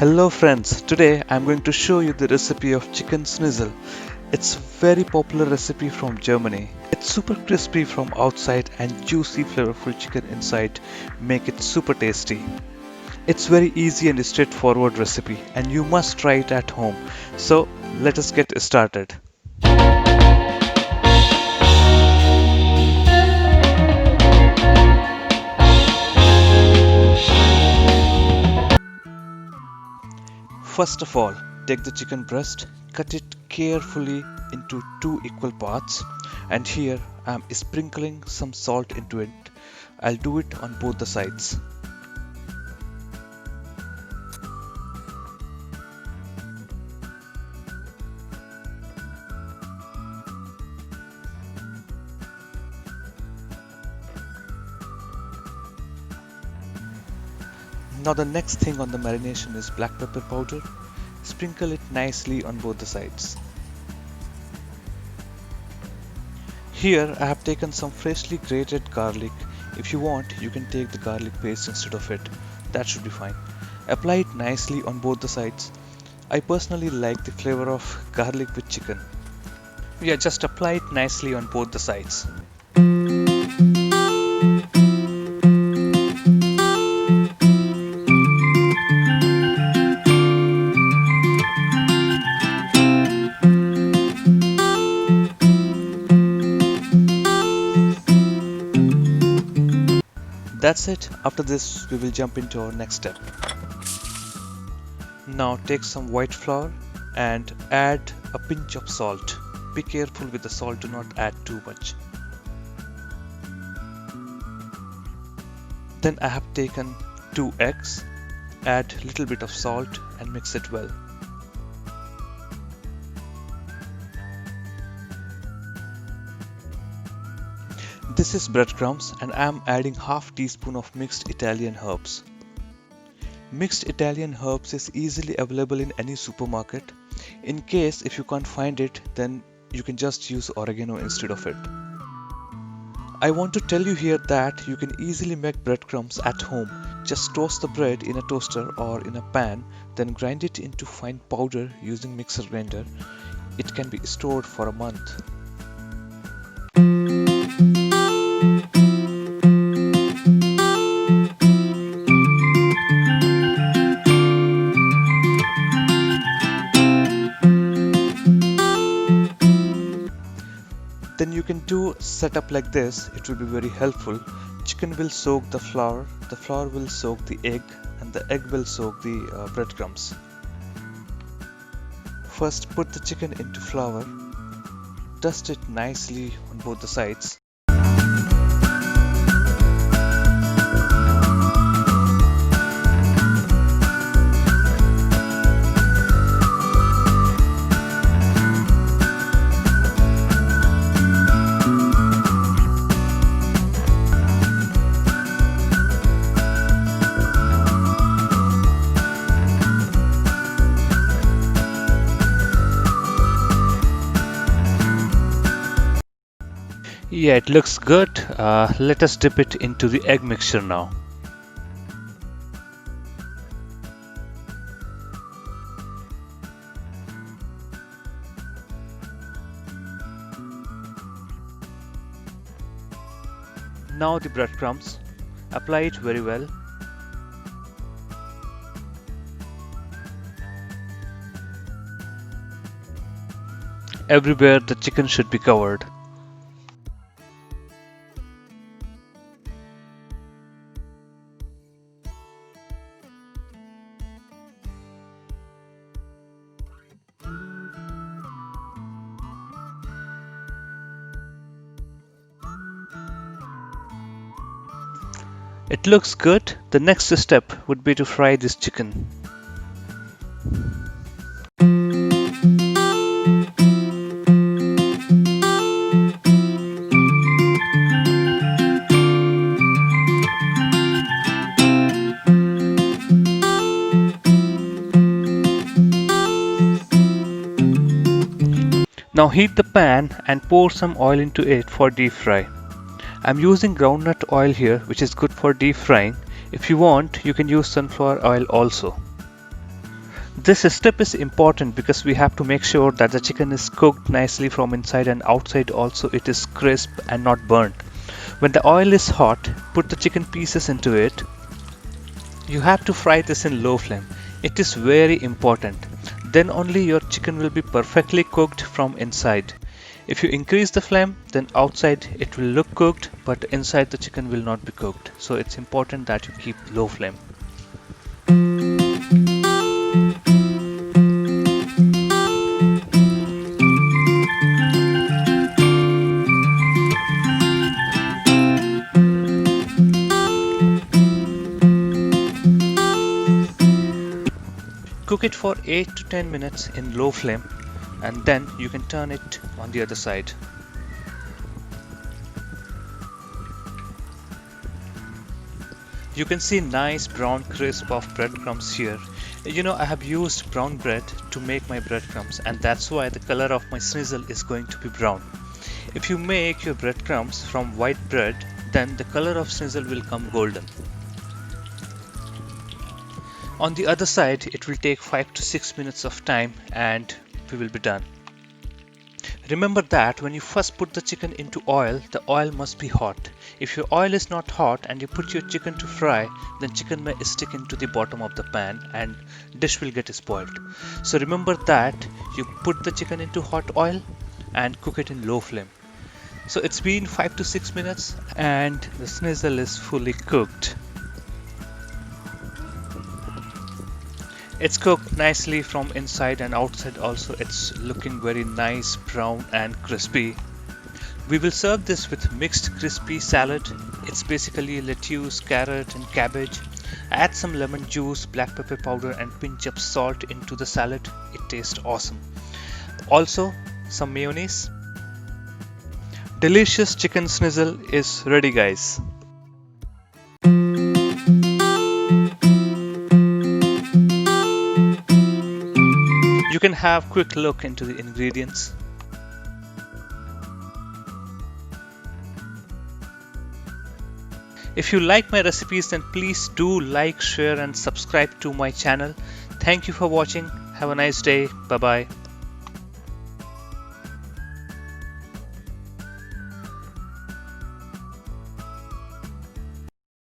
Hello friends, today I'm going to show you the recipe of chicken schnitzel. It's a very popular recipe from Germany. It's super crispy from outside and juicy flavorful chicken inside make it super tasty. It's very easy and straightforward recipe and you must try it at home. So let us get started. First of all, take the chicken breast, cut it carefully into two equal parts, and here I am sprinkling some salt into it. I'll do it on both the sides. Now the next thing on the marination is black pepper powder. Sprinkle it nicely on both the sides. Here I have taken some freshly grated garlic. If you want, you can take the garlic paste instead of it. That should be fine. Apply it nicely on both the sides. I personally like the flavor of garlic with chicken. Yeah, just apply it nicely on both the sides. That's it. After this, we will jump into our next step. Now take some white flour and add a pinch of salt. Be careful with the salt, do not add too much. Then I have taken 2 eggs, add little bit of salt and mix it well. This is breadcrumbs and I am adding half teaspoon of mixed Italian herbs. Mixed Italian herbs is easily available in any supermarket. In case if you can't find it, then you can just use oregano instead of it. I want to tell you here that you can easily make breadcrumbs at home. Just toast the bread in a toaster or in a pan, then grind it into fine powder using mixer grinder. It can be stored for a month. Then you can do setup like this. It will be very helpful. Chicken will soak the flour will soak the egg, and the egg will soak the breadcrumbs. First put the chicken into flour, dust it nicely on both the sides. Yeah, it looks good. Let us dip it into the egg mixture now. Now the breadcrumbs. Apply it very well. Everywhere the chicken should be covered. It looks good. The next step would be to fry this chicken. Now heat the pan and pour some oil into it for deep fry. I'm using groundnut oil here, which is good for deep frying. If you want, you can use sunflower oil also. This step is important because we have to make sure that the chicken is cooked nicely from inside and outside also it is crisp and not burnt. When the oil is hot, put the chicken pieces into it. You have to fry this in low flame. It is very important. Then only your chicken will be perfectly cooked from inside. If you increase the flame, then outside it will look cooked, but inside the chicken will not be cooked. So it's important that you keep low flame. Cook it for 8 to 10 minutes in low flame and then you can turn it on the other side. You can see nice brown crisp of breadcrumbs here. I have used brown bread to make my breadcrumbs and that's why the color of my schnitzel is going to be brown. If you make your breadcrumbs from white bread, then the color of schnitzel will come golden. On the other side, it will take 5 to 6 minutes of time and we will be done. Remember that when you first put the chicken into oil, the oil must be hot. If your oil is not hot and you put your chicken to fry, then chicken may stick into the bottom of the pan and dish will get spoiled. So remember that you put the chicken into hot oil and cook it in low flame. So it's been 5 to 6 minutes and the schnitzel is fully cooked. It's cooked nicely from inside and outside also. It's looking very nice, brown and crispy. We will serve this with mixed crispy salad. It's basically lettuce, carrot and cabbage. Add some lemon juice, black pepper powder and pinch of salt into the salad. It tastes awesome. Also some mayonnaise. Delicious chicken schnitzel is ready, guys. You can have a quick look into the ingredients. If you like my recipes, then please do like, share and subscribe to my channel. Thank you for watching. Have a nice day. Bye bye.